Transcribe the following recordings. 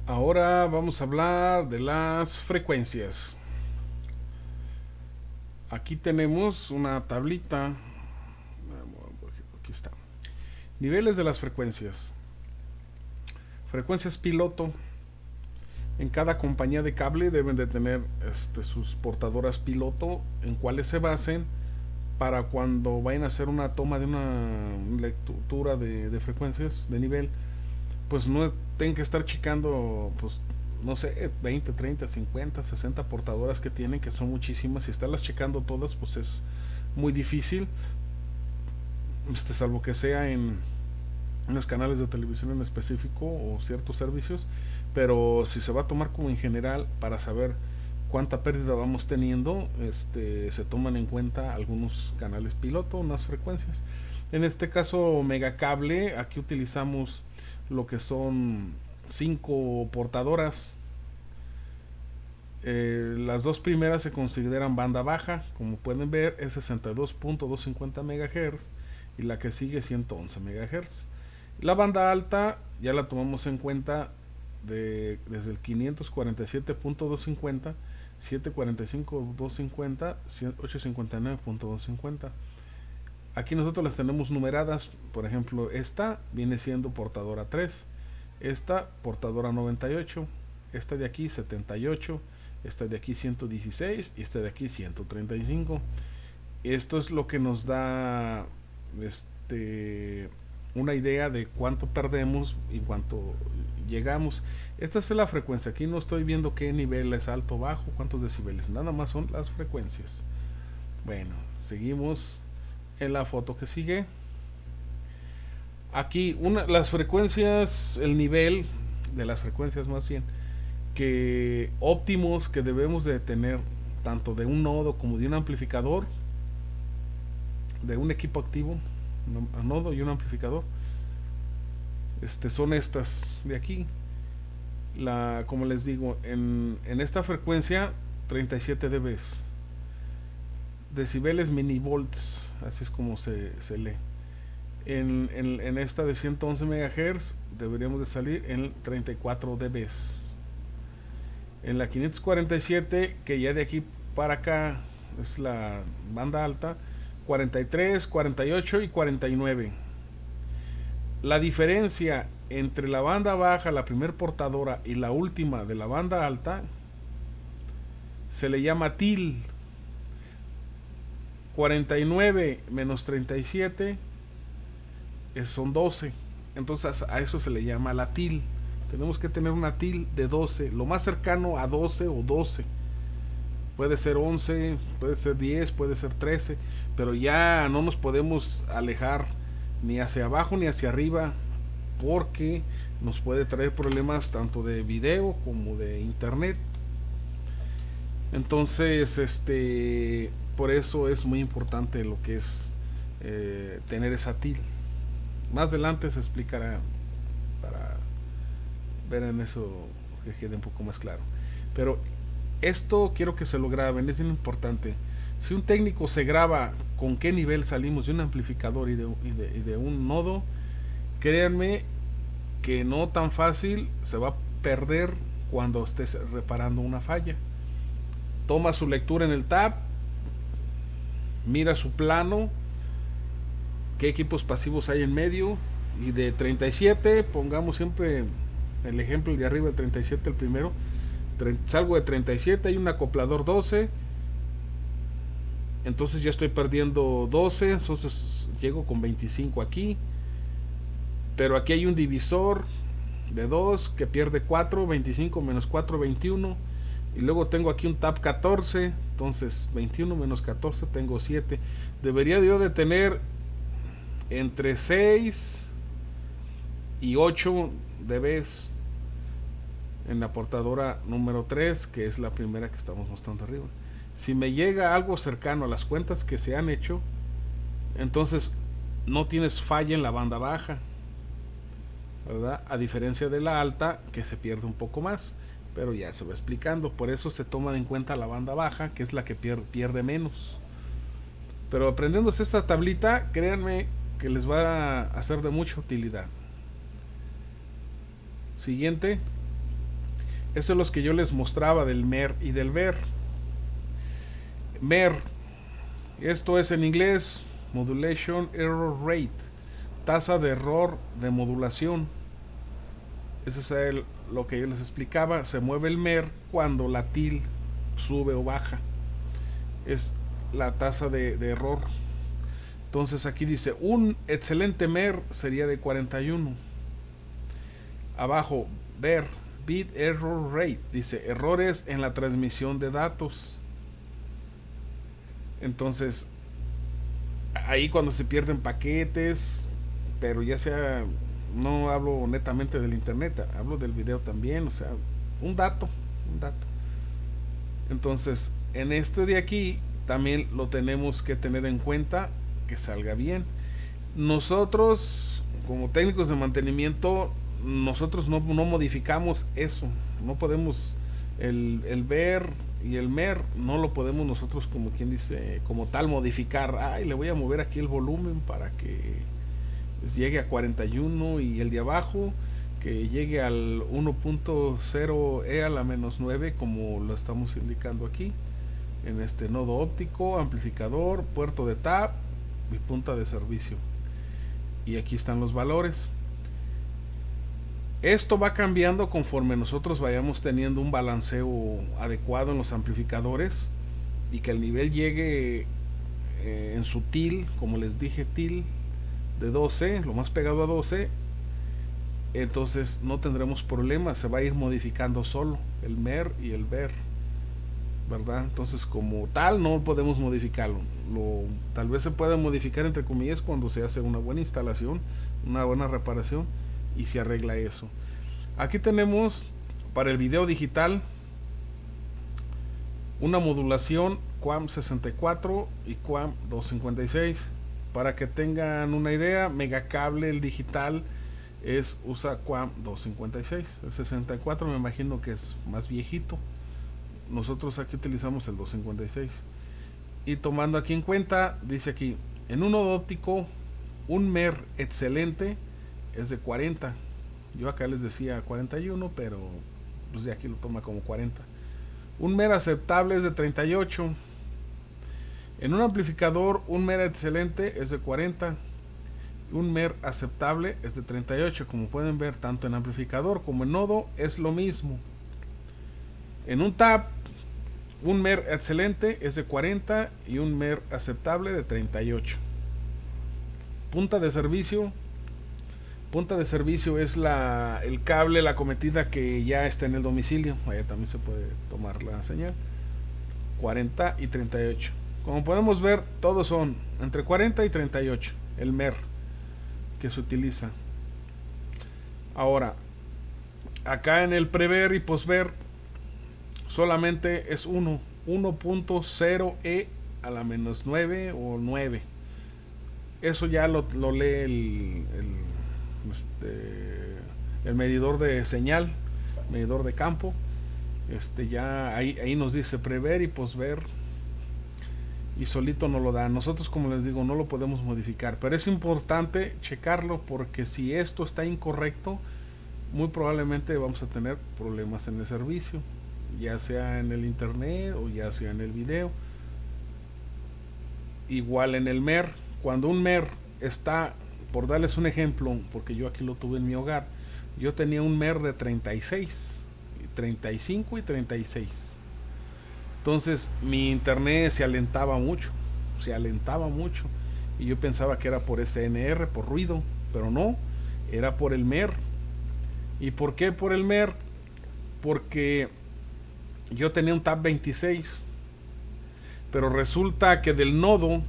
Ahora vamos a hablar de las frecuencias. Aquí tenemos una tablita. Aquí está. Niveles de las frecuencias. Frecuencias piloto. En cada compañía de cable deben de tener sus portadoras piloto en cuales se basen para cuando vayan a hacer una toma de una lectura de frecuencias de nivel, pues no tienen que estar checando, pues no sé, 20, 30, 50, 60 portadoras que tienen, que son muchísimas, y estarlas checando todas, pues es muy difícil, salvo que sea en los canales de televisión en específico o ciertos servicios, pero si se va a tomar como en general para saber cuánta pérdida vamos teniendo, se toman en cuenta algunos canales piloto, unas frecuencias. En este caso Megacable, aquí utilizamos lo que son 5 portadoras. Las dos primeras se consideran banda baja, como pueden ver es 62.250 MHz y la que sigue 111 MHz. La banda alta ya la tomamos en cuenta desde el 547.250, 745.250, 859.250. Aquí nosotros las tenemos numeradas. Por ejemplo, esta viene siendo portadora 3, esta portadora 98, esta de aquí 78, esta de aquí 116 y esta de aquí 135. Esto es lo que nos da una idea de cuánto perdemos y cuánto llegamos. Esta es la frecuencia. Aquí no estoy viendo qué nivel es alto, bajo, cuántos decibeles. Nada más son las frecuencias. Bueno, seguimos en la foto que sigue. Aquí las frecuencias, el nivel de las frecuencias más bien, que óptimos que debemos de tener tanto de un nodo como de un amplificador, de un equipo activo, un nodo y un amplificador, son estas de aquí. Como les digo, en esta frecuencia 37 dB, decibeles minivolts, así es como se lee. En esta de 111 MHz deberíamos de salir en 34 dB. En la 547, que ya de aquí para acá es la banda alta, 43, 48 y 49. La diferencia entre la banda baja, la primer portadora, y la última de la banda alta se le llama TIL. 49 menos 37 son 12. Entonces a eso se le llama la TIL. Tenemos que tener una TIL de 12, lo más cercano a 12 o 12. Puede ser 11, puede ser 10, puede ser 13, pero ya no nos podemos alejar ni hacia abajo ni hacia arriba, porque nos puede traer problemas tanto de video como de internet. Entonces, por eso es muy importante lo que es tener esa TIL. Más adelante se explicará para ver en eso que quede un poco más claro. Pero esto quiero que se lo graben, es bien importante. Si un técnico se graba con qué nivel salimos de un amplificador y de un nodo, créanme que no tan fácil se va a perder cuando estés reparando una falla. Toma su lectura en el tab, mira su plano, qué equipos pasivos hay en medio, y de 37, pongamos siempre el ejemplo de arriba, el 37 el primero, salgo de 37, hay un acoplador 12, entonces ya estoy perdiendo 12, entonces llego con 25 aquí, pero aquí hay un divisor de 2 que pierde 4, 25 menos 4, 21, y luego tengo aquí un tab 14, entonces 21 menos 14 tengo 7. Debería yo de tener entre 6 y 8 dB en la portadora número 3, que es la primera que estamos mostrando arriba. Si me llega algo cercano a las cuentas que se han hecho, entonces no tienes falla en la banda baja, ¿verdad? A diferencia de la alta, que se pierde un poco más, pero ya se va explicando. Por eso se toma en cuenta la banda baja, que es la que pierde menos. Pero aprendiéndose esta tablita, créanme que les va a ser de mucha utilidad. Siguiente. Estos son los que yo les mostraba del MER y del VER. MER, esto es en inglés Modulation Error Rate, tasa de error de modulación. Eso es lo que yo les explicaba. Se mueve el MER cuando la TIL sube o baja. Es la tasa de error. Entonces aquí dice, un excelente MER sería de 41. Abajo, VER, Bit Error Rate, dice errores en la transmisión de datos. Entonces, ahí cuando se pierden paquetes, pero ya sea, no hablo netamente del internet, hablo del video también, o sea, un dato. Entonces, en este de aquí también lo tenemos que tener en cuenta, que salga bien. Nosotros, como técnicos de mantenimiento, nosotros no modificamos eso. No podemos, el VER y el MER no lo podemos nosotros, como quien dice, como tal modificar. Ay, le voy a mover aquí el volumen para que llegue a 41 y el de abajo que llegue al 1.0 E a la menos 9, como lo estamos indicando aquí en este nodo óptico, amplificador, puerto de TAP y punta de servicio. Y aquí están los valores. Esto va cambiando conforme nosotros vayamos teniendo un balanceo adecuado en los amplificadores y que el nivel llegue en su TIL, como les dije, TIL de 12, lo más pegado a 12. Entonces no tendremos problemas, se va a ir modificando solo el MER y el VER, ¿verdad? Entonces como tal no podemos modificarlo. Tal vez se pueda modificar entre comillas cuando se hace una buena instalación, una buena reparación y se arregla eso. Aquí tenemos para el video digital una modulación QAM 64 y QAM 256. Para que tengan una idea, Megacable, el digital, usa QAM 256. El 64 me imagino que es más viejito. Nosotros aquí utilizamos el 256. Y tomando aquí en cuenta, dice aquí, en un nodo óptico, un MER excelente es de 40. Yo acá les decía 41, pero pues de aquí lo toma como 40. Un MER aceptable es de 38. En un amplificador, un MER excelente es de 40. Un MER aceptable es de 38. Como pueden ver, tanto en amplificador como en nodo es lo mismo. En un TAP, un MER excelente es de 40 y un MER aceptable de 38. Punta de servicio. Punta de servicio es el cable, la cometida que ya está en el domicilio. Allá también se puede tomar la señal. 40 y 38. Como podemos ver, todos son entre 40 y 38. El MER que se utiliza. Ahora, acá en el prever y posver solamente es 1.0 E a la menos 9 o 9. Eso ya lo lee el medidor de señal, medidor de campo. Ya ahí nos dice prever y posver y solito nos lo da. Nosotros, como les digo, no lo podemos modificar, pero es importante checarlo, porque si esto está incorrecto, muy probablemente vamos a tener problemas en el servicio, ya sea en el internet o ya sea en el video. Igual en el MER, cuando un MER está, por darles un ejemplo, porque yo aquí lo tuve en mi hogar, yo tenía un MER de 36, 35 y 36. Entonces mi internet se alentaba mucho, y yo pensaba que era por SNR, por ruido, pero no, era por el MER. ¿Y por qué por el MER? Porque yo tenía un TAP 26, pero resulta que del nodo,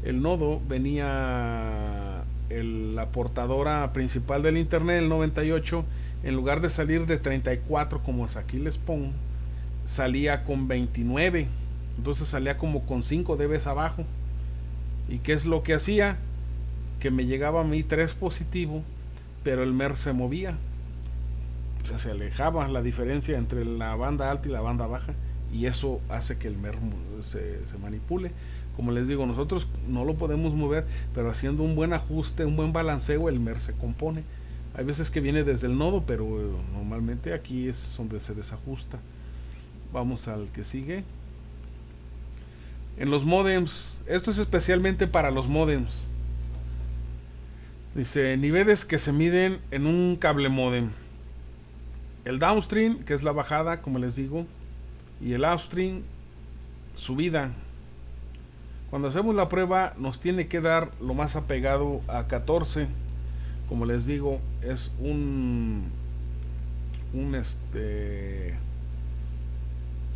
el nodo venía la portadora principal del internet, el 98, en lugar de salir de 34 como es aquí les pongo, salía con 29. Entonces salía como con 5 dB abajo. ¿Y qué es lo que hacía? Que me llegaba a mí 3 positivo, pero el MER se movía, o sea, se alejaba la diferencia entre la banda alta y la banda baja, y eso hace que el MER se manipule. Como les digo, nosotros no lo podemos mover, pero haciendo un buen ajuste, un buen balanceo, el MER se compone. Hay veces que viene desde el nodo, pero normalmente aquí es donde se desajusta. Vamos al que sigue. En los modems, esto es especialmente para los modems. Dice, niveles que se miden en un cable modem. El downstream, que es la bajada, como les digo, y el upstream, subida. Cuando hacemos la prueba nos tiene que dar lo más apegado a 14. Como les digo, es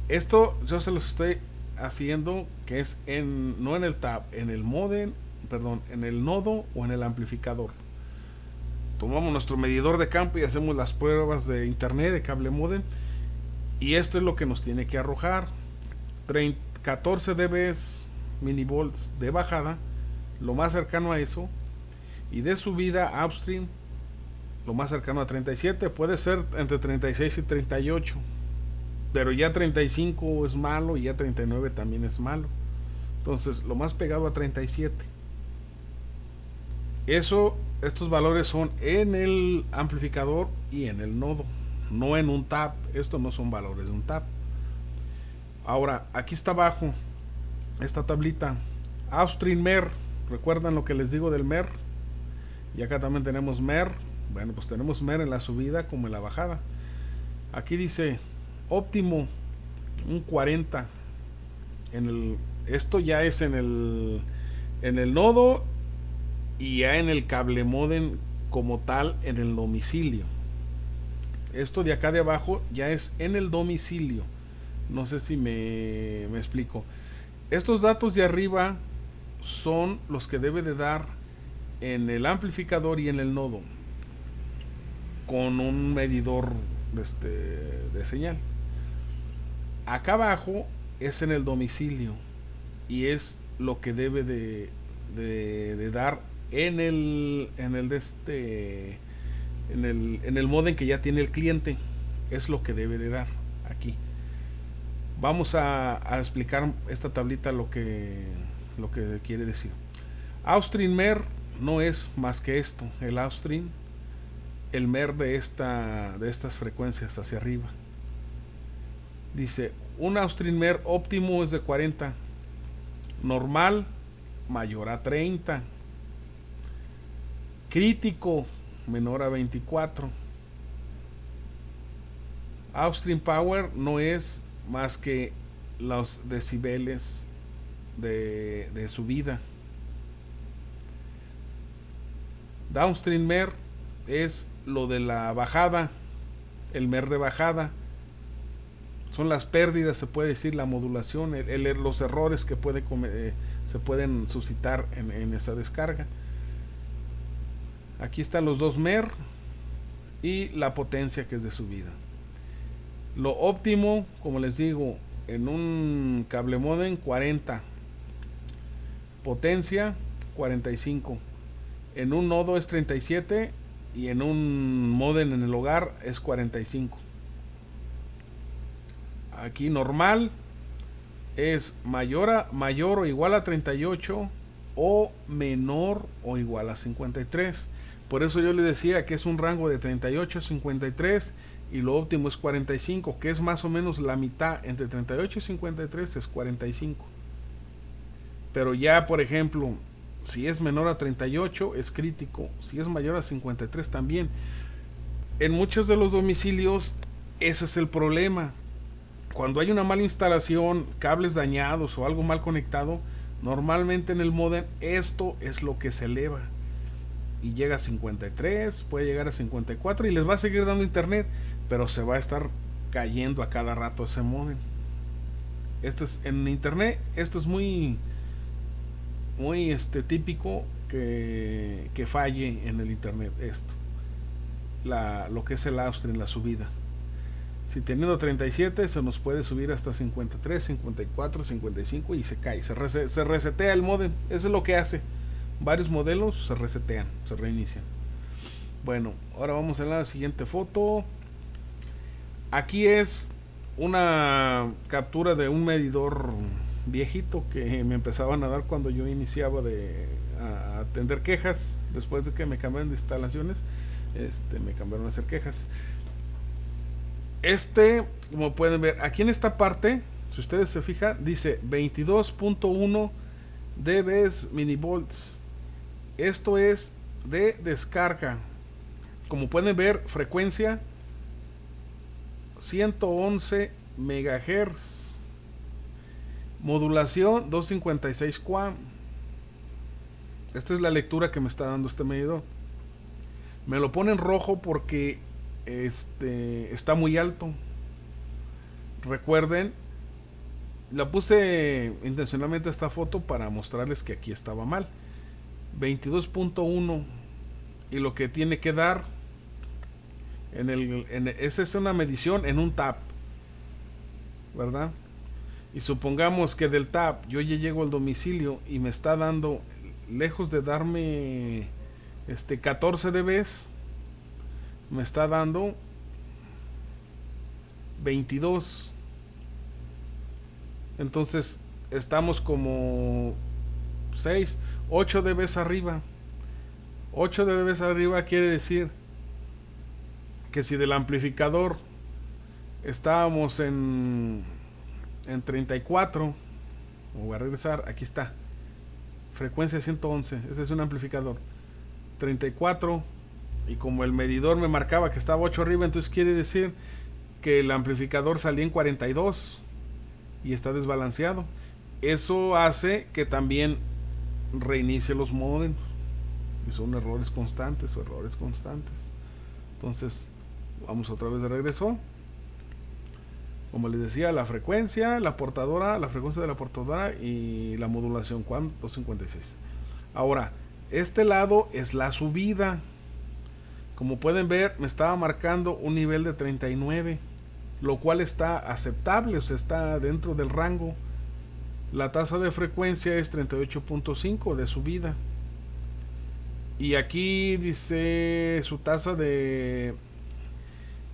esto yo se los estoy haciendo que es no en el tab, en el modem, perdón, en el nodo o en el amplificador. Tomamos nuestro medidor de campo y hacemos las pruebas de internet, de cable modem, y esto es lo que nos tiene que arrojar. 14 dB milivolts de bajada, lo más cercano a eso, y de subida upstream lo más cercano a 37, puede ser entre 36 y 38, pero ya 35 es malo y ya 39 también es malo. Entonces lo más pegado a 37. Estos valores son en el amplificador y en el nodo, no en un tab. Estos no son valores de un tab. Ahora aquí está abajo esta tablita, upstream MER. ¿Recuerdan lo que les digo del MER? Y acá también tenemos MER. Bueno, pues tenemos MER en la subida como en la bajada. Aquí dice óptimo un 40 esto ya es en el nodo y ya en el cable modem como tal en el domicilio. Esto de acá de abajo ya es en el domicilio. No sé si me explico. Estos datos de arriba son los que debe de dar en el amplificador y en el nodo con un medidor de señal. Acá abajo es en el domicilio y es lo que debe de dar en el modem que ya tiene el cliente. Es lo que debe de dar aquí. Vamos a explicar esta tablita lo que quiere decir. Upstream MER no es más que esto, el upstream, el MER de estas frecuencias hacia arriba. Dice, un upstream MER óptimo es de 40, normal mayor a 30, crítico menor a 24. Upstream power no es más que los decibeles de subida. Downstream MER es lo de la bajada, el MER de bajada. Son las pérdidas, se puede decir, la modulación, los errores que se pueden suscitar en esa descarga. Aquí están los dos MER y la potencia que es de subida. Lo óptimo, como les digo, en un cable modem 40, potencia 45, en un nodo es 37 y en un modem en el hogar es 45. Aquí normal es mayor o igual a 38 o menor o igual a 53. Por eso yo les decía que es un rango de 38 a 53 y lo óptimo es 45, que es más o menos la mitad. Entre 38 y 53 es 45. Pero ya, por ejemplo, si es menor a 38 es crítico, si es mayor a 53 también. En muchos de los domicilios ese es el problema. Cuando hay una mala instalación, cables dañados o algo mal conectado, normalmente en el modem esto es lo que se eleva y llega a 53, puede llegar a 54 y les va a seguir dando internet, pero se va a estar cayendo a cada rato ese modem. En internet esto es muy típico que falle en el internet esto, lo que es el upstream, la subida. Si teniendo 37 se nos puede subir hasta 53, 54, 55 y se cae, se resetea el modem. Eso es lo que hace. Varios modelos se resetean, se reinician. Bueno, ahora vamos a la siguiente foto. Aquí es una captura de un medidor viejito que me empezaban a dar cuando yo iniciaba a atender quejas después de que me cambiaron de instalaciones. Me cambiaron a hacer quejas. Como pueden ver, aquí en esta parte, si ustedes se fijan, dice 22.1 dB minivolts. Esto es de descarga. Como pueden ver, frecuencia 111 MHz. Modulación 256 QAM. Esta es la lectura que me está dando este medidor. Me lo pone en rojo porque está muy alto. Recuerden, la puse intencionalmente esta foto para mostrarles que aquí estaba mal. 22.1 y lo que tiene que dar esa es una medición en un tap, ¿verdad? Y supongamos que del tap yo ya llego al domicilio y me está dando, lejos de darme 14 dB, me está dando 22. Entonces estamos como 6, 8 dB arriba. 8 dB arriba quiere decir que si del amplificador estábamos en 34, voy a regresar, aquí está, frecuencia 111, ese es un amplificador, 34, y como el medidor me marcaba que estaba 8 arriba, entonces quiere decir que el amplificador salía en 42 y está desbalanceado. Eso hace que también reinicie los modems, y son errores constantes. Entonces vamos otra vez de regreso. Como les decía, la frecuencia, la frecuencia de la portadora y la modulación QAM 256. Ahora, este lado es la subida. Como pueden ver, me estaba marcando un nivel de 39, lo cual está aceptable, o sea, está dentro del rango. La tasa de frecuencia es 38.5 de subida. Y aquí dice su tasa de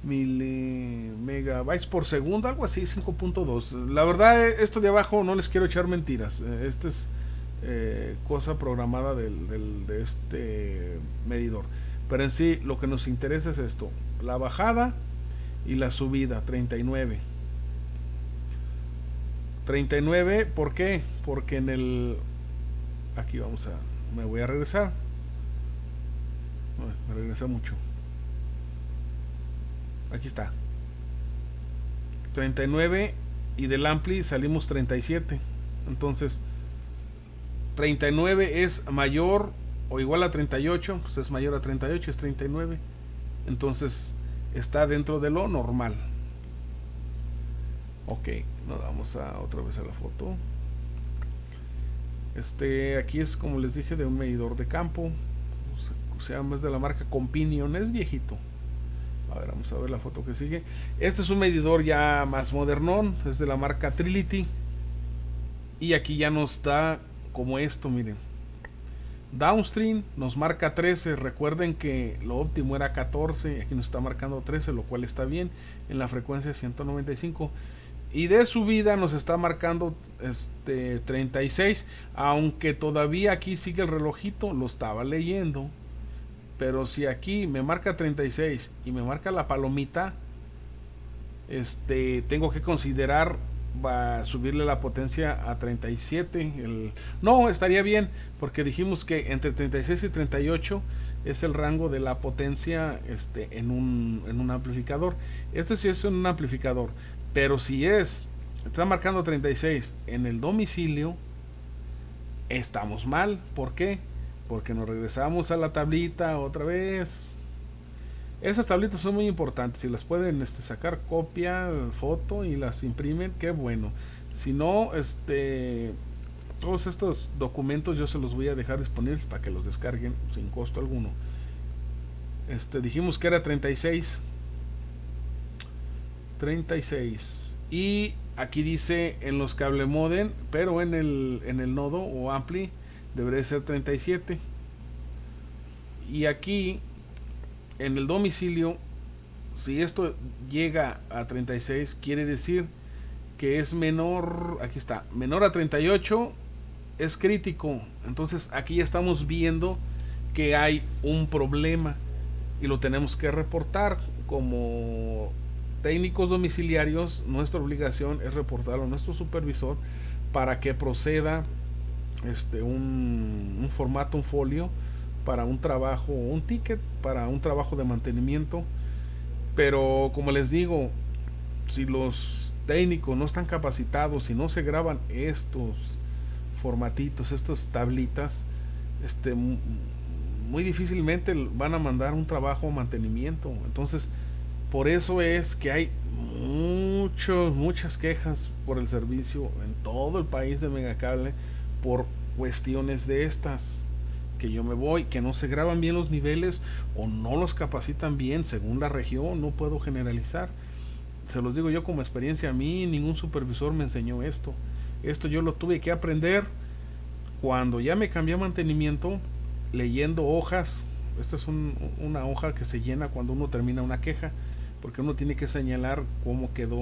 megabytes por segundo, algo así, 5.2. La verdad, esto de abajo no les quiero echar mentiras. Esta es cosa programada de este medidor. Pero en sí, lo que nos interesa es esto: la bajada y la subida, 39. 39, ¿por qué? Porque aquí me voy a regresar. Me regresé mucho. Aquí está. 39 y del ampli salimos 37. Entonces, 39 es mayor o igual a 38, pues es mayor a 38, es 39. Entonces, está dentro de lo normal. Ok, nos vamos otra vez a la foto. Aquí es, como les dije, de un medidor de campo. O sea, es de la marca Compinion, es viejito. A ver, vamos a ver la foto que sigue. Este es un medidor ya más modernón, es de la marca Trility. Y aquí ya nos da como esto, miren. Downstream nos marca 13. Recuerden que lo óptimo era 14. Aquí nos está marcando 13, lo cual está bien en la frecuencia 195. Y de subida nos está marcando 36. Aunque todavía aquí sigue el relojito, lo estaba leyendo. Pero si aquí me marca 36 y me marca la palomita, tengo que considerar subirle la potencia a 37. No, estaría bien, porque dijimos que entre 36 y 38 es el rango de la potencia en un amplificador. Este sí es un amplificador, pero si está marcando 36 en el domicilio, estamos mal. ¿Por qué? Porque nos regresamos a la tablita otra vez. Esas tablitas son muy importantes. Si las pueden sacar copia, foto y las imprimen, qué bueno. Si no, todos estos documentos yo se los voy a dejar disponibles para que los descarguen sin costo alguno. Dijimos que era 36. Y aquí dice en los cable modem, pero en el nodo o ampli debería ser 37. Y aquí en el domicilio, si esto llega a 36, quiere decir que es menor. Aquí está, menor a 38 es crítico. Entonces aquí ya estamos viendo que hay un problema. y lo tenemos que reportar. Como técnicos domiciliarios, nuestra obligación es reportarlo a nuestro supervisor para que proceda un formato, un folio para un trabajo, un ticket para un trabajo de mantenimiento. Pero como les digo, si los técnicos no están capacitados, si no se graban estos formatitos, estas tablitas, muy difícilmente van a mandar un trabajo o mantenimiento. Entonces, por eso es que hay muchas quejas por el servicio en todo el país de Megacable por cuestiones de estas. Que yo me voy, que no se graban bien los niveles o no los capacitan bien según la región, no puedo generalizar. Se los digo yo como experiencia, a mí ningún supervisor me enseñó esto. Esto yo lo tuve que aprender cuando ya me cambié a mantenimiento, leyendo hojas. Esta es una hoja que se llena cuando uno termina una queja, porque uno tiene que señalar cómo quedó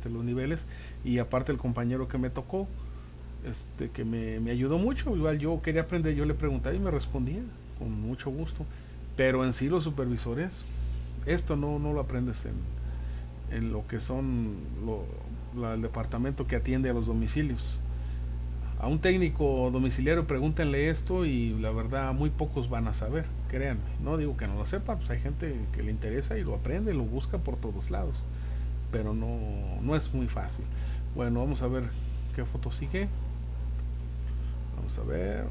los niveles. Y aparte el compañero que me tocó, que me ayudó mucho. Igual yo quería aprender, yo le preguntaba y me respondía con mucho gusto. Pero en sí los supervisores, esto no lo aprendes en lo que son el departamento que atiende a los domicilios. A un técnico domiciliario pregúntenle esto y la verdad muy pocos van a saber, créanme. No digo que no lo sepa, pues hay gente que le interesa y lo aprende, lo busca por todos lados, pero no es muy fácil. Bueno, vamos a ver qué foto sigue. Vamos a ver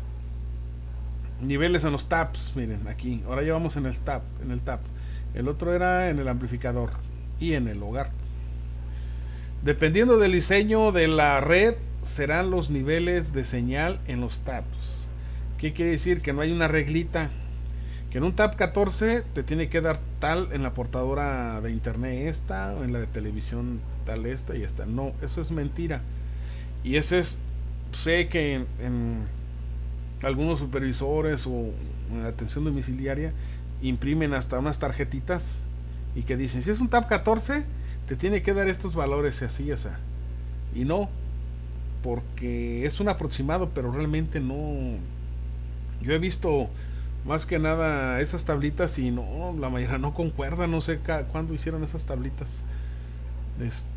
niveles en los taps. Miren aquí, ahora ya vamos en el tap. El otro era en el amplificador y en el hogar. Dependiendo del diseño de la red serán los niveles de señal en los taps. ¿Qué quiere decir? Que no hay una reglita, que en un tap 14 te tiene que dar tal en la portadora de internet esta, o en la de televisión tal esta y esta. No, eso es mentira. Y ese es, sé que en algunos supervisores o en la atención domiciliaria imprimen hasta unas tarjetitas y que dicen, si es un tap 14 te tiene que dar estos valores así, esa. Y no, porque es un aproximado, pero realmente no. Yo he visto más que nada esas tablitas y no, la mayoría no concuerda, no sé cuándo hicieron esas tablitas.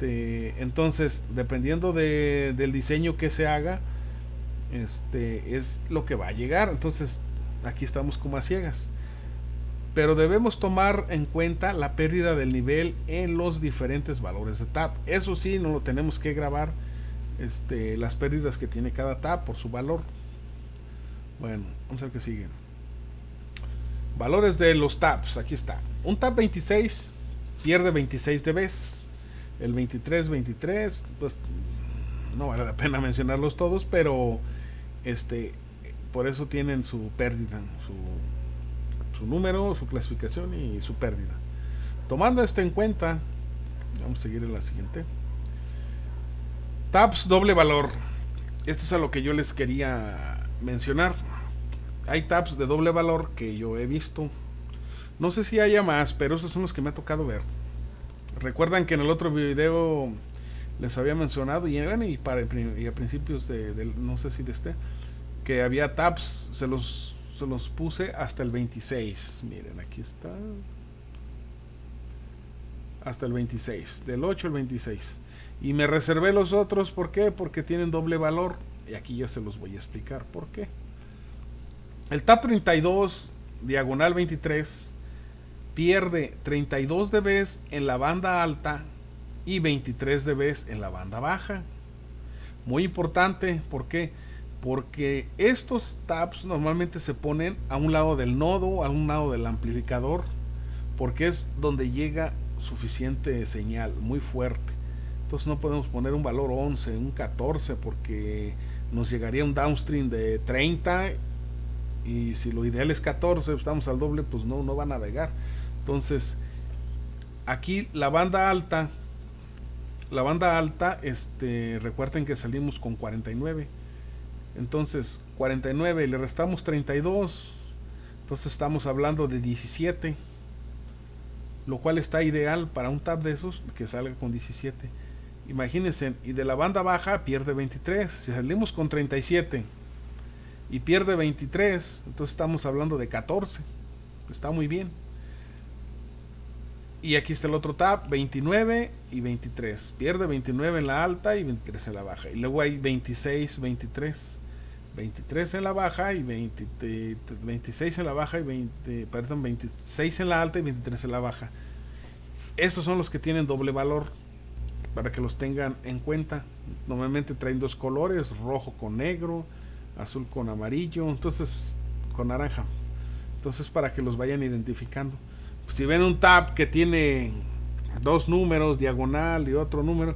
Entonces, dependiendo del diseño que se haga, es lo que va a llegar. Entonces, aquí estamos como a ciegas. Pero debemos tomar en cuenta la pérdida del nivel en los diferentes valores de tap. Eso sí, no lo tenemos que grabar, las pérdidas que tiene cada tap por su valor. Bueno, vamos a ver qué sigue. Valores de los taps, aquí está. Un tap 26 pierde 26 dB. El 23, pues no vale la pena mencionarlos todos, pero por eso tienen su pérdida, su número, su clasificación y su pérdida. Tomando esto en cuenta, vamos a seguir en la siguiente. Taps doble valor. Esto es a lo que yo les quería mencionar. Hay taps de doble valor que yo he visto. No sé si haya más, pero esos son los que me ha tocado ver. Recuerdan que en el otro video les había mencionado y a principios no sé si que había taps, se los puse hasta el 26. Miren, aquí está. Hasta el 26, del 8 al 26. Y me reservé los otros, ¿por qué? Porque tienen doble valor. Y aquí ya se los voy a explicar por qué. El tap 32, diagonal 23, pierde 32 dB en la banda alta y 23 dB en la banda baja. Muy importante, ¿por qué? Porque estos taps normalmente se ponen a un lado del nodo, a un lado del amplificador, porque es donde llega suficiente señal, muy fuerte. Entonces no podemos poner un valor 11, un 14, porque nos llegaría un downstream de 30 y si lo ideal es 14, estamos al doble, pues no va a navegar. Entonces aquí la banda alta, recuerden que salimos con 49. Entonces 49 le restamos 32, entonces estamos hablando de 17, lo cual está ideal para un tap de esos que salga con 17. Imagínense, y de la banda baja pierde 23. Si salimos con 37 y pierde 23, entonces estamos hablando de 14. Está muy bien. Y aquí está el otro tab, 29 y 23. Pierde 29 en la alta y 23 en la baja. Y luego hay 26, 23. 23 en la baja y 26 en la baja y 26 en la alta y 23 en la baja. Estos son los que tienen doble valor, para que los tengan en cuenta. Normalmente traen dos colores, rojo con negro, azul con amarillo, entonces con naranja. Entonces, para que los vayan identificando. Si ven un tab que tiene dos números, diagonal y otro número,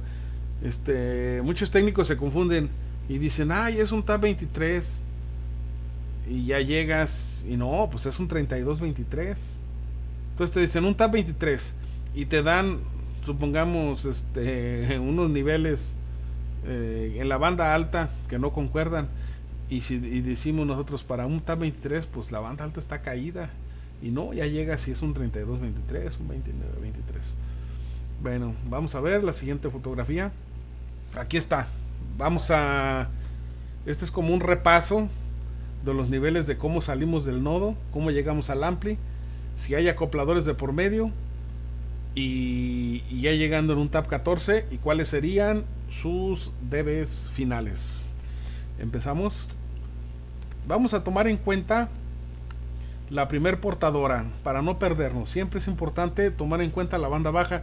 muchos técnicos se confunden y dicen, ay, es un tab 23, y ya llegas y no, pues es un 32-23. Entonces te dicen un tab 23 y te dan, supongamos, unos niveles en la banda alta que no concuerdan, y decimos nosotros para un tab 23, pues la banda alta está caída. Y no, ya llega si es un 32-23, un 29-23. Bueno, vamos a ver la siguiente fotografía. Aquí está. Este es como un repaso de los niveles de cómo salimos del nodo, cómo llegamos al ampli, si hay acopladores de por medio, y ya llegando en un tab 14, y cuáles serían sus dBs finales. Empezamos. Vamos a tomar en cuenta la primer portadora para no perdernos. Siempre es importante tomar en cuenta la banda baja,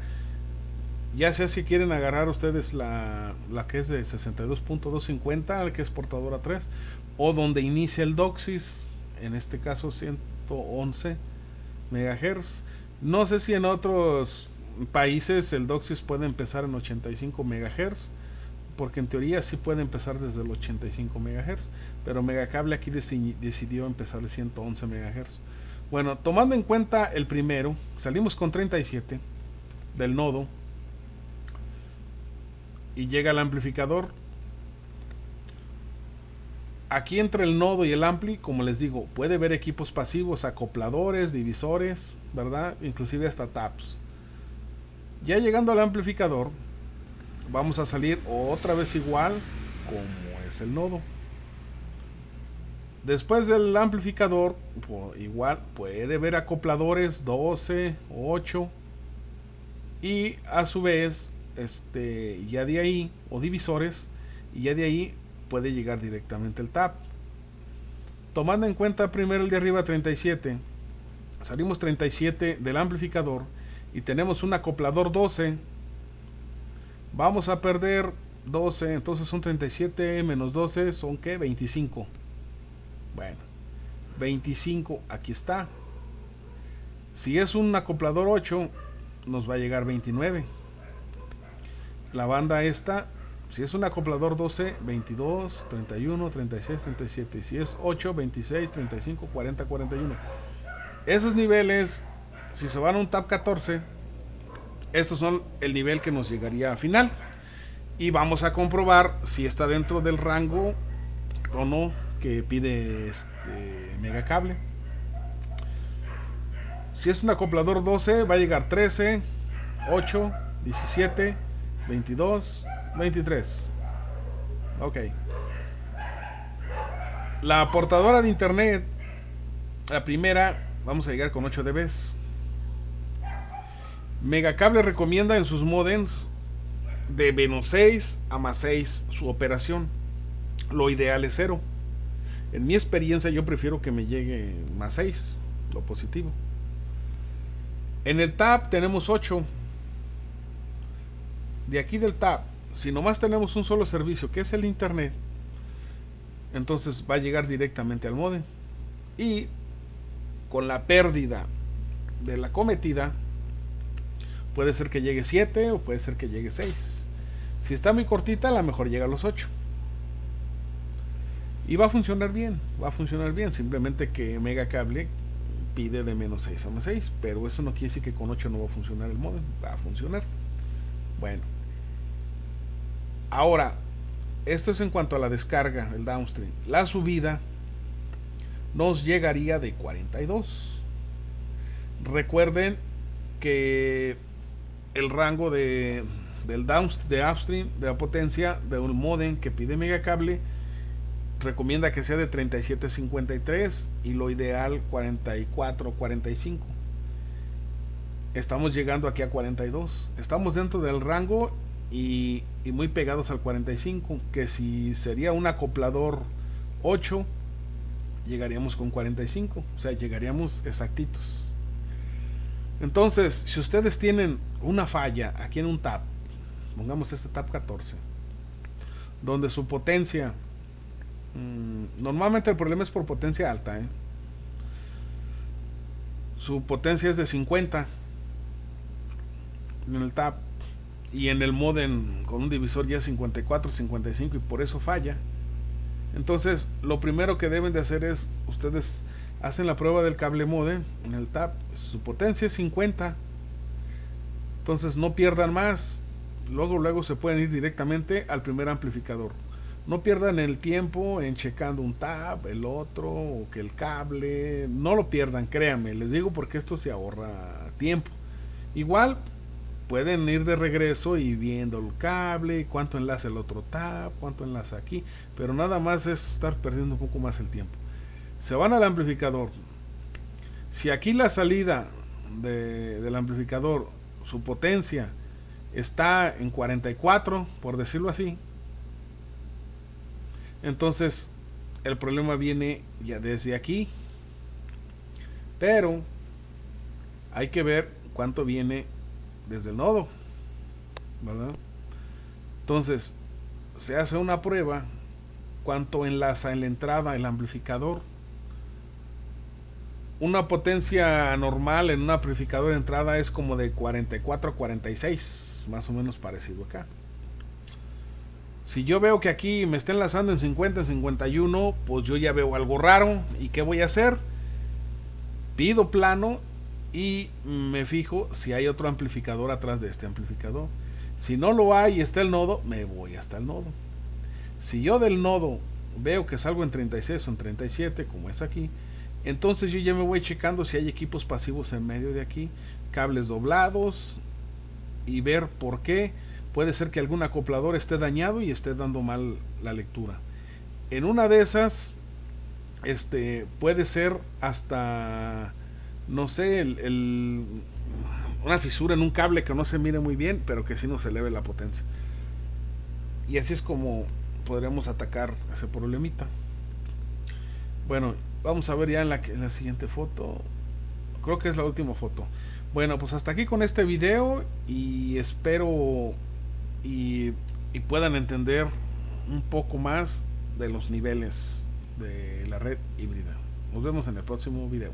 ya sea si quieren agarrar ustedes la que es de 62.250, que es portadora 3, o donde inicia el DOCSIS, en este caso 111 MHz. No sé si en otros países el DOCSIS puede empezar en 85 MHz, porque en teoría sí puede empezar desde el 85 MHz, pero Megacable aquí decidió empezar de 111 MHz. Bueno, tomando en cuenta el primero, salimos con 37 del nodo y llega el amplificador. Aquí entre el nodo y el ampli, como les digo, puede ver equipos pasivos, acopladores, divisores, ¿verdad? Inclusive hasta taps. Ya llegando al amplificador, vamos a salir otra vez igual como es el nodo. Después del amplificador, igual puede ver acopladores 12, 8, y a su vez ya de ahí, o divisores, y ya de ahí puede llegar directamente el tab. Tomando en cuenta primero el de arriba 37, salimos 37 del amplificador y tenemos un acoplador 12. Vamos a perder 12, entonces son 37 menos 12, son ¿qué? 25. Bueno, 25, aquí está. Si es un acoplador 8, nos va a llegar 29. La banda esta, si es un acoplador 12, 22, 31, 36, 37. Y si es 8, 26, 35, 40, 41. Esos niveles, si se van a un tab 14, estos son el nivel que nos llegaría a final. Y vamos a comprobar si está dentro del rango o no que pide Megacable. Si es un acoplador 12, va a llegar 13, 8, 17, 22, 23. Ok. La portadora de internet, la primera, vamos a llegar con 8 dB. Megacable recomienda en sus modems de menos 6 a más 6 su operación. Lo ideal es 0. En mi experiencia yo prefiero que me llegue más 6, lo positivo. En el tab tenemos 8. De aquí del tab, si nomás tenemos un solo servicio, que es el internet, entonces va a llegar directamente al modem. Y con la pérdida de la cometida, puede ser que llegue 7 o puede ser que llegue 6. Si está muy cortita, a lo mejor llega a los 8. Y va a funcionar bien, simplemente que Megacable pide de menos 6 a más 6, pero eso no quiere decir que con 8 no va a funcionar el modem, va a funcionar. Bueno, ahora, esto es en cuanto a la descarga, el downstream. La subida nos llegaría de 42. Recuerden que el rango de upstream, de la potencia de un modem que pide Megacable, recomienda que sea de 37-53 y lo ideal 44-45. estamos llegando aquí a 42. Estamos dentro del rango y muy pegados al 45, que si sería un acoplador 8, llegaríamos con 45, o sea, llegaríamos exactitos. Entonces, si ustedes tienen una falla aquí en un tap, pongamos este tap 14, donde su potencia, normalmente el problema es por potencia alta, su potencia es de 50 en el tap, y en el modem con un divisor ya 54, 55, y por eso falla. Entonces, lo primero que deben de hacer es, ustedes hacen la prueba del cable modem en el tap, su potencia es 50, entonces no pierdan más, luego se pueden ir directamente al primer amplificador. No pierdan el tiempo en checando un tab, el otro, o que el cable, no lo pierdan, créanme, les digo porque esto se ahorra tiempo. Igual pueden ir de regreso y viendo el cable, cuánto enlaza el otro tab, cuánto enlaza aquí, pero nada más es estar perdiendo un poco más el tiempo. Se van al amplificador. Si aquí la salida del amplificador, su potencia está en 44, por decirlo así, entonces el problema viene ya desde aquí, pero hay que ver cuánto viene desde el nodo, ¿verdad? Entonces se hace una prueba, cuánto enlaza en la entrada el amplificador. Una potencia normal en un amplificador de entrada es como de 44 a 46, más o menos parecido acá. Si yo veo que aquí me está enlazando en 50, en 51, pues yo ya veo algo raro. ¿Y qué voy a hacer? Pido plano y me fijo si hay otro amplificador atrás de este amplificador. Si no lo hay y está el nodo, me voy hasta el nodo. Si yo del nodo veo que salgo en 36 o en 37, como es aquí, entonces yo ya me voy checando si hay equipos pasivos en medio de aquí, cables doblados, y ver por qué. Puede ser que algún acoplador esté dañado y esté dando mal la lectura. En una de esas, puede ser hasta, no sé, una fisura en un cable que no se mire muy bien, pero que sí nos eleve la potencia. Y así es como podríamos atacar ese problemita. Bueno, vamos a ver ya en la siguiente foto. Creo que es la última foto. Bueno, pues hasta aquí con este video, y espero y puedan entender un poco más de los niveles de la red híbrida. Nos vemos en el próximo video.